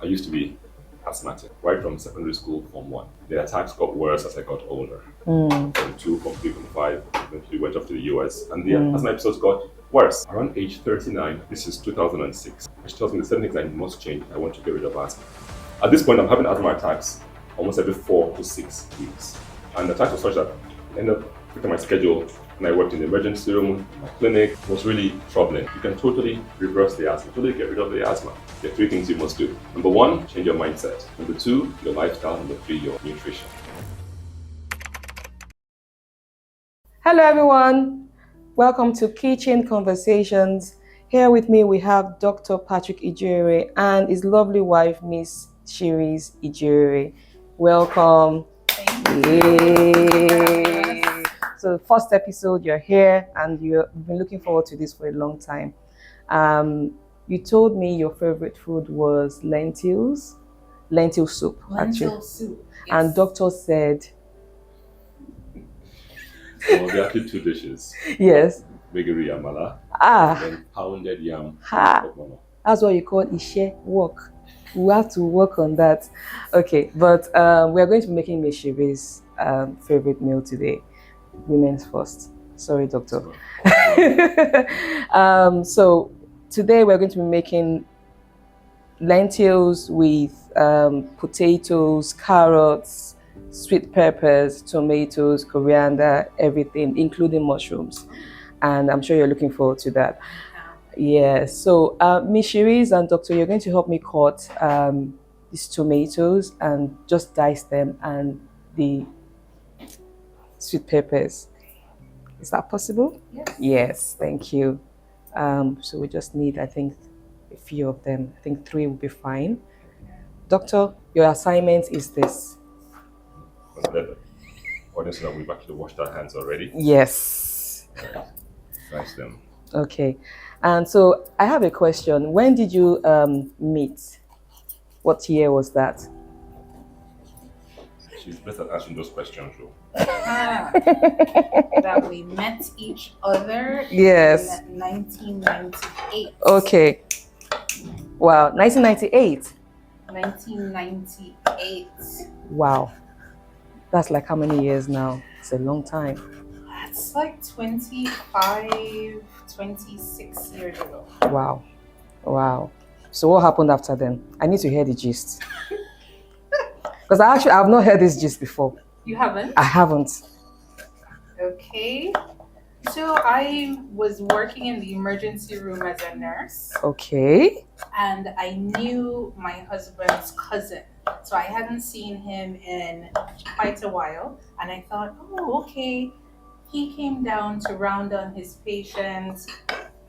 I used to be asthmatic right from secondary school, Form 1. The attacks got worse as I got older. From 2, from 3, from 5, eventually went off to the US. And the asthma episodes got worse. Around age 39, this is 2006, she tells me the certain things I must change. I want to get rid of asthma. At this point, I'm having asthma attacks almost every 4 to 6 weeks. And the attacks were such that I ended up picking my schedule and I worked in the emergency room. My clinic was really troubling. You can totally reverse the asthma, totally get rid of the asthma. There are 3 things you must do. Number 1, change your mindset. Number 2, your lifestyle. Number 3, your nutrition. Hello everyone, welcome to Kitchen Conversations. Here with me we have Dr. Patrick Ijewere and his lovely wife, Miss Sherese Ijewere. Welcome. Thank you. Yay. So first episode, you're here and you've been looking forward to this for a long time. You told me your favorite food was lentil soup. Lentil soup. Yes. And doctor said... So there are 2 dishes. Yes. Begiri amala and pounded yam. That's what you call ishe work. We have to work on that. Okay, but we are going to be making Miss Sherese's favorite meal today. Women's first. Sorry, doctor. So today we're going to be making lentils with potatoes, carrots, sweet peppers, tomatoes, coriander, everything, including mushrooms. And I'm sure you're looking forward to that. Yeah, so Miss Sherese and Doctor, you're going to help me cut these tomatoes and just dice them and the sweet peppers. Is that possible? Yes. Yes, thank you. So we just need, I think, a few of them. I think 3 will be fine. Doctor, your assignment is this. Audience, that we've actually washed our hands already. Yes. Dice them. Okay. And so I have a question. When did you meet? What year was that? She's better at answering those questions, though. That we met each other Yes. in 1998. Okay. Wow. 1998. 1998. Wow. That's like how many years now? It's a long time. That's like 25, 26 years ago. Wow. Wow. So what happened after then? I need to hear the gist. Because I've not heard this gist before. You haven't? I haven't. Okay. So I was working in the emergency room as a nurse. Okay. And I knew my husband's cousin. So I hadn't seen him in quite a while. And I thought, oh, okay. He came down to round on his patients.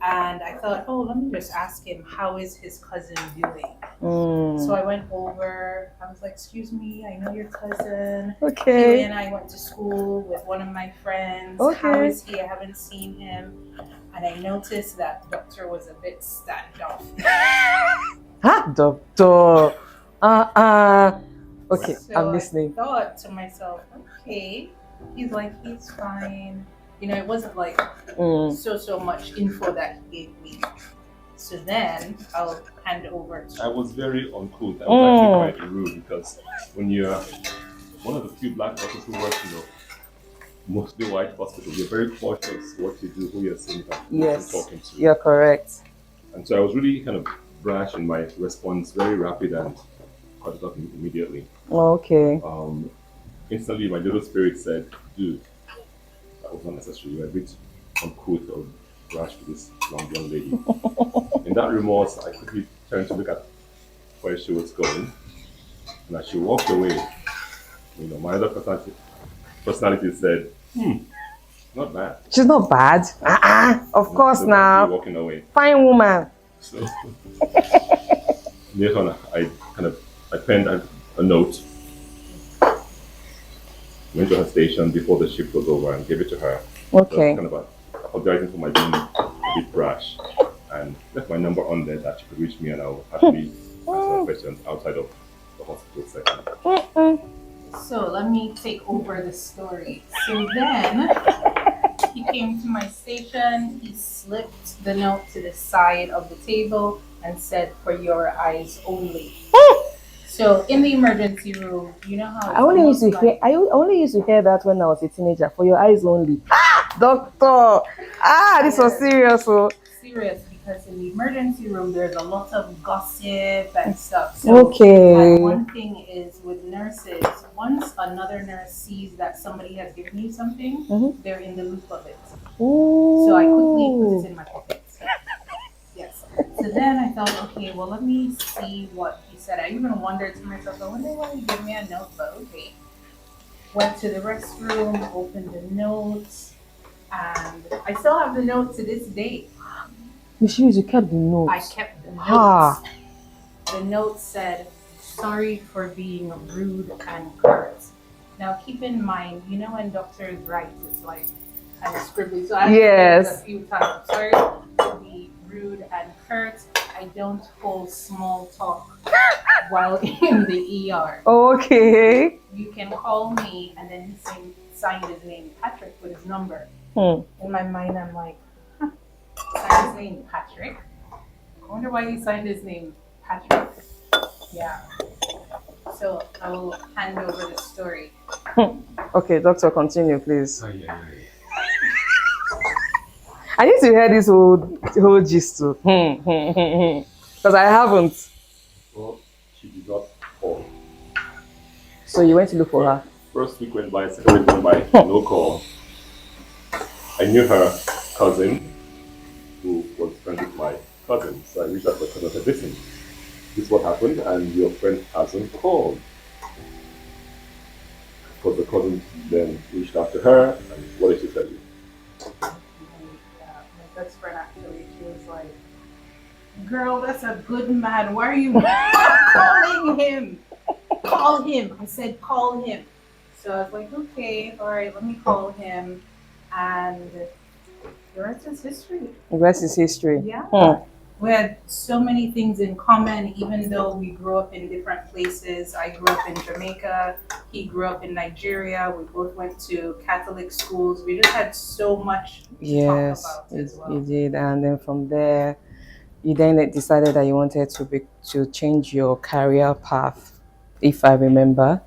And I thought, oh, let me just ask him, how is his cousin doing? So I went over. I was like, excuse me, I know your cousin. Okay. He and I went to school with one of my friends. Okay. How is he? I haven't seen him. And I noticed that the doctor was a bit standoffish. Huh? Doctor. Okay, So I'm listening. I thought to myself, okay. He's like, he's fine. You know, it wasn't like so much info that he gave me. So then I'll hand over to... I was very uncouth. I was actually quite rude because when you're one of the few black doctors who work in mostly white hospitals, you're very cautious what you do, who you're seeing, who you're talking to. You're correct. And so I was really kind of brash in my response, very rapid and cut it off immediately. Okay. Instantly, my little spirit said, dude, that was not necessary. You're a bit uncouth or brash with this young lady. In that remorse, I quickly turned to look at where she was going. And as she walked away, my other personality said, not bad. She's not bad. Of course now. Walking away. Fine woman. So later on, I penned a note, went to her station before the shift was over and gave it to her. Okay. Just kind of apologizing for my being a bit brash, and left my number on there that she could reach me and I'll actually answer her questions outside of the hospital setting. So let me take over the story. So then he came to my station, he slipped the note to the side of the table and said, "For your eyes only." So in the emergency room, you know how I only used to hear. I only used to hear that when I was a teenager. For your eyes only. Doctor. This was serious. So. Serious, because in the emergency room there's a lot of gossip and stuff. So, Okay. and one thing is with nurses, once another nurse sees that somebody has given you something, they're in the loop of it. Ooh. So I quickly put it in my pocket. Yes. So then I thought, okay, well, let me see what he said. I even wondered to myself, I wonder why he gave me a note, but okay. Went to the restroom, opened the notes, and I still have the note to this day. You kept the notes? I kept the notes. The note said, sorry for being rude and curt. Now keep in mind, you know when doctors write, it's like kind of scribbly. So I have to a few times. Sorry to be rude and curt. I don't hold small talk while in the ER. Okay. You can call me, and then he signed his name, Patrick, with his number. In my mind, I'm like, signed his name, Patrick. I wonder why he signed his name, Patrick. Yeah. So I will hand over the story. Okay, doctor, continue, please. I need to hear this whole gist too. Because I haven't. Well, she did not call. So you went to look for her? First week went by, second week went by, no call. I knew her cousin, who was friends with my cousin. So I reached out to her cousin and said, listen, this is what happened, and your friend hasn't called. Because the cousin then reached out to her, and what did she tell you? My best friend actually, she was like, girl, that's a good man. Why are you calling him? Call him. I said, call him. So I was like, okay, all right, let me call him. And the rest is history. The rest is history. Yeah. We had so many things in common, even though we grew up in different places. I grew up in Jamaica. He grew up in Nigeria. We both went to Catholic schools. We just had so much to talk about as well. You did. And then from there, you then decided that you wanted to change your career path, if I remember.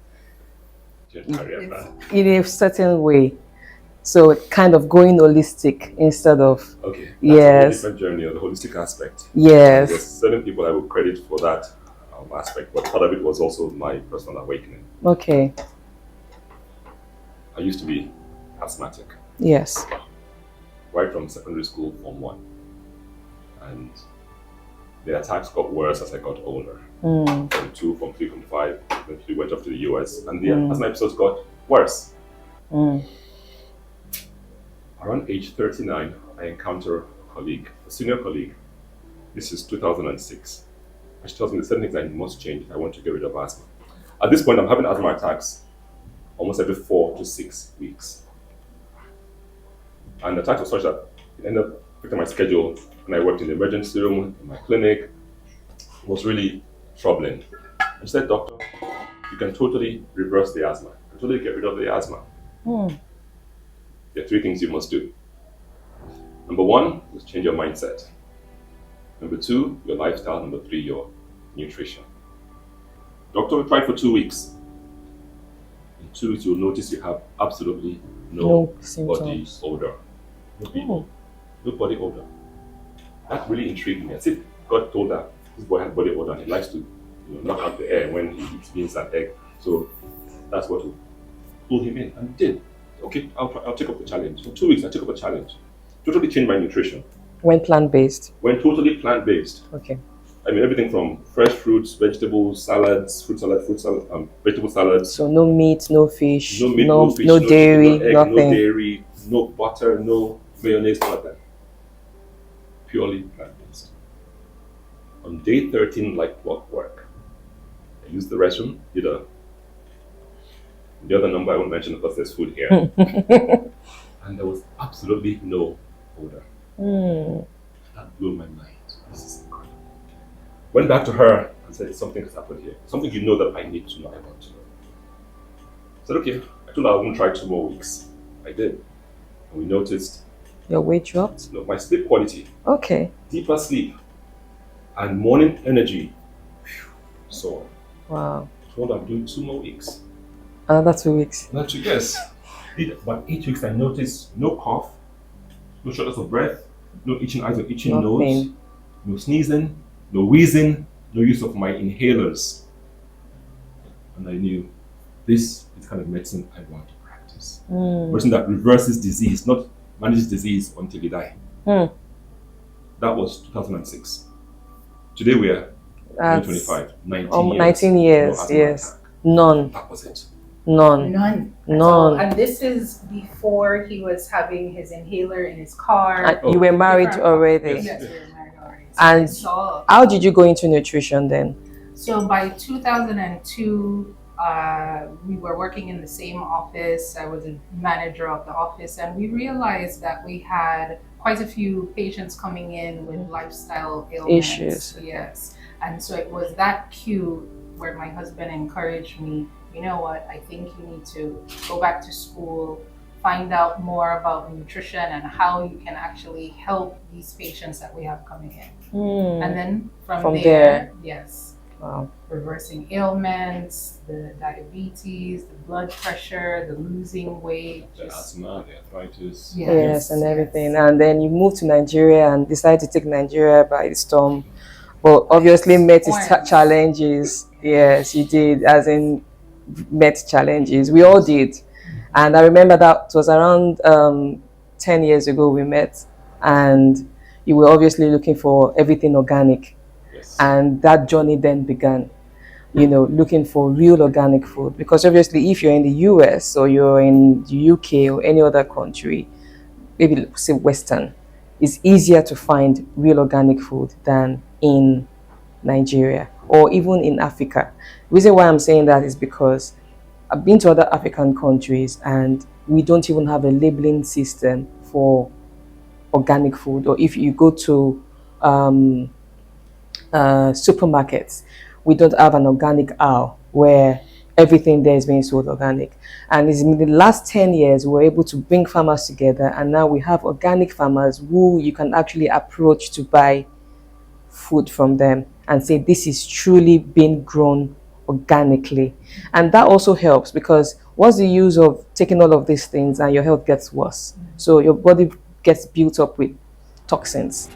Career path. In a certain way. So kind of going holistic instead of... Okay. That's yes. a different journey, the holistic aspect. Yes. There's certain people I will credit for that aspect, but part of it was also my personal awakening. Okay. I used to be asthmatic. Yes. Right from secondary school, Form 1. And the attacks got worse as I got older. Form 2, Form 3, Form 5, eventually went off to the US, and the asthma episodes got worse. Around age 39, I encounter a colleague, a senior colleague. This is 2006. And she tells me the certain things I must change if I want to get rid of asthma. At this point, I'm having asthma attacks almost every 4 to 6 weeks. And the attacks were such that it ended up affecting my schedule. When I worked in the emergency room, in my clinic, it was really troubling. I said, doctor, you can totally reverse the asthma. You can totally get rid of the asthma. There are 3 things you must do. Number 1 is change your mindset. Number 2, your lifestyle. Number 3, your nutrition. Doctor, tried for 2 weeks. In 2 weeks, you'll notice you have absolutely no body odor. No body odor. That really intrigued me. As if God told her this boy has body odor and he likes to knock out the air when he eats beans and egg. So that's what will pull him in. And he did. Okay, I'll take up the challenge. For 2 weeks, I took up a challenge. Totally changed my nutrition. Went plant-based? Went totally plant-based. Okay. I mean, everything from fresh fruits, vegetables, salads, vegetable salads. So no meat, no fish, no meat, no fish, no dairy, no egg, nothing. No dairy, no butter, no mayonnaise, nothing. Purely plant-based. On day 13, like work. I used the restroom, did the other number I won't mention because there's food here. And there was absolutely no odor. That blew my mind. This is incredible. Went back to her and said, something has happened here. Something you know that I need to know about. I said, okay. I told her I wouldn't try 2 more weeks. I did. And we noticed. Your weight dropped? No, my sleep quality. Okay. Deeper sleep. And morning energy. So. Wow. Told I'm doing 2 more weeks. Another 2 weeks. Another 2, yes. Did about 8 weeks. I noticed no cough, no shortness of breath, no itching eyes or itching nose, no sneezing, no wheezing, no use of my inhalers. And I knew this is the kind of medicine I want to practice. Medicine that reverses disease, not manages disease until you die. That was 2006. Today we are 2025. 19 years. 19 years, no asthma yes. attack. None. That was it. None. None. None. And this is before he was having his inhaler in his car. And you were married already. Yes, we were married already. So And how did you go into nutrition then? So by 2002, we were working in the same office. I was a manager of the office, and we realized that we had quite a few patients coming in with lifestyle ailments. Issues. Yes. And so it was that cue where my husband encouraged me, you know what, I think you need to go back to school, find out more about nutrition and how you can actually help these patients that we have coming in. And then from there, yes. Wow. Reversing ailments, the diabetes, the blood pressure, the losing weight. The asthma, the arthritis. Yes, and everything. And then you moved to Nigeria and decided to take Nigeria by the storm. But obviously met its challenges. Yes, you did, as in met challenges. We all did. And I remember that it was around 10 years ago we met, and you were obviously looking for everything organic. Yes. And that journey then began, you know, looking for real organic food. Because obviously if you're in the US or you're in the UK or any other country, maybe say Western, it's easier to find real organic food than in Nigeria or even in Africa. The reason why I'm saying that is because I've been to other African countries and we don't even have a labeling system for organic food. Or if you go to supermarkets, we don't have an organic aisle where everything there is being sold organic. And it's in the last 10 years we're able to bring farmers together, and now we have organic farmers who you can actually approach to buy food from them and say this is truly being grown organically. And that also helps, because what's the use of taking all of these things and your health gets worse? So your body gets built up with toxins.